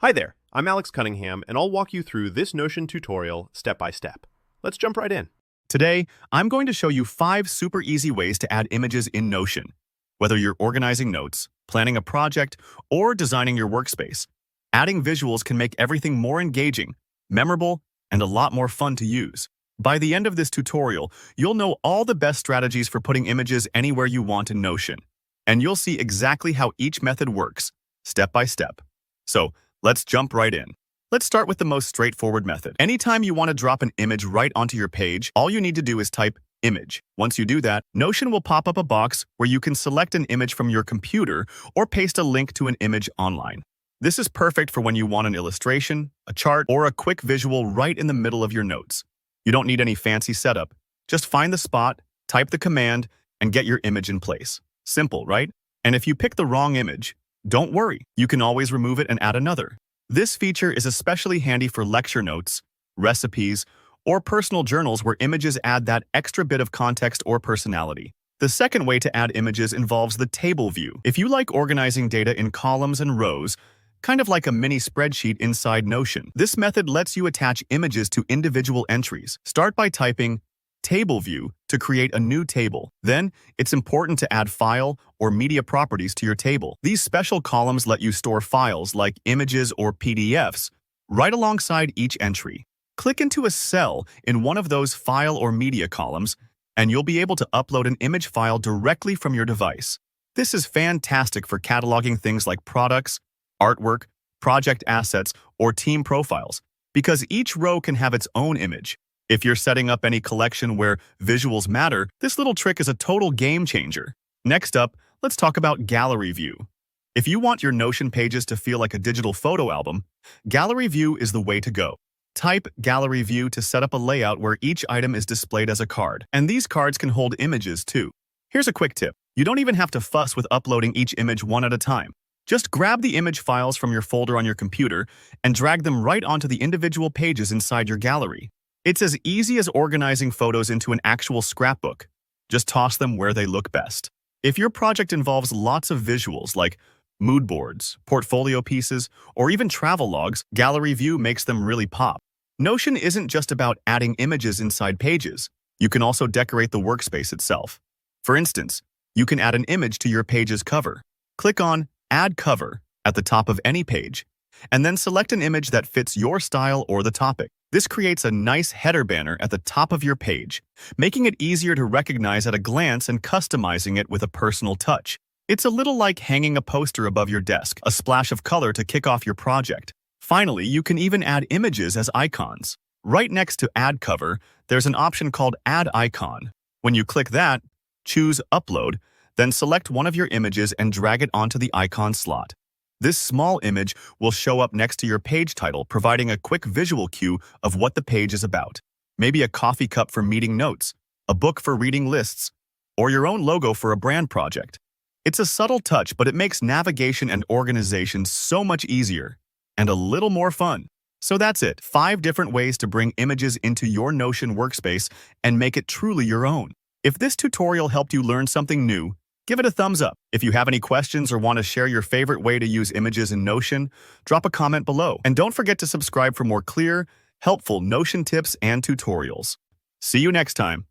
Hi there, I'm Alex Cunningham, and I'll walk you through this Notion tutorial step by step. Let's jump right in. Today, I'm going to show you 5 super easy ways to add images in Notion. Whether you're organizing notes, planning a project, or designing your workspace, adding visuals can make everything more engaging, memorable, and a lot more fun to use. By the end of this tutorial, you'll know all the best strategies for putting images anywhere you want in Notion, and you'll see exactly how each method works, step by step. So, let's jump right in. Let's start with the most straightforward method. Anytime you want to drop an image right onto your page, all you need to do is type image. Once you do that, Notion will pop up a box where you can select an image from your computer or paste a link to an image online. This is perfect for when you want an illustration, a chart, or a quick visual right in the middle of your notes. You don't need any fancy setup. Just find the spot, type the command, and get your image in place. Simple, right? And if you pick the wrong image, don't worry, you can always remove it and add another. This feature is especially handy for lecture notes, recipes, or personal journals where images add that extra bit of context or personality. The second way to add images involves the table view. If you like organizing data in columns and rows, kind of like a mini spreadsheet inside Notion, this method lets you attach images to individual entries. Start by typing Table View to create a new table. Then, it's important to add file or media properties to your table. These special columns let you store files like images or PDFs right alongside each entry. Click into a cell in one of those file or media columns, and you'll be able to upload an image file directly from your device. This is fantastic for cataloging things like products, artwork, project assets, or team profiles, because each row can have its own image. If you're setting up any collection where visuals matter, this little trick is a total game changer. Next up, let's talk about Gallery View. If you want your Notion pages to feel like a digital photo album, Gallery View is the way to go. Type Gallery View to set up a layout where each item is displayed as a card. And these cards can hold images too. Here's a quick tip. You don't even have to fuss with uploading each image one at a time. Just grab the image files from your folder on your computer and drag them right onto the individual pages inside your gallery. It's as easy as organizing photos into an actual scrapbook. Just toss them where they look best. If your project involves lots of visuals like mood boards, portfolio pieces, or even travel logs, Gallery View makes them really pop. Notion isn't just about adding images inside pages. You can also decorate the workspace itself. For instance, you can add an image to your page's cover. Click on Add Cover at the top of any page, and then select an image that fits your style or the topic. This creates a nice header banner at the top of your page, making it easier to recognize at a glance and customizing it with a personal touch. It's a little like hanging a poster above your desk, a splash of color to kick off your project. Finally, you can even add images as icons. Right next to Add Cover, there's an option called Add Icon. When you click that, choose Upload, then select one of your images and drag it onto the icon slot. This small image will show up next to your page title, providing a quick visual cue of what the page is about. Maybe a coffee cup for meeting notes, a book for reading lists, or your own logo for a brand project. It's a subtle touch, but it makes navigation and organization so much easier and a little more fun. So that's it, 5 different ways to bring images into your Notion workspace and make it truly your own. If this tutorial helped you learn something new, give it a thumbs up. If you have any questions or want to share your favorite way to use images in Notion, drop a comment below. And don't forget to subscribe for more clear, helpful Notion tips and tutorials. See you next time.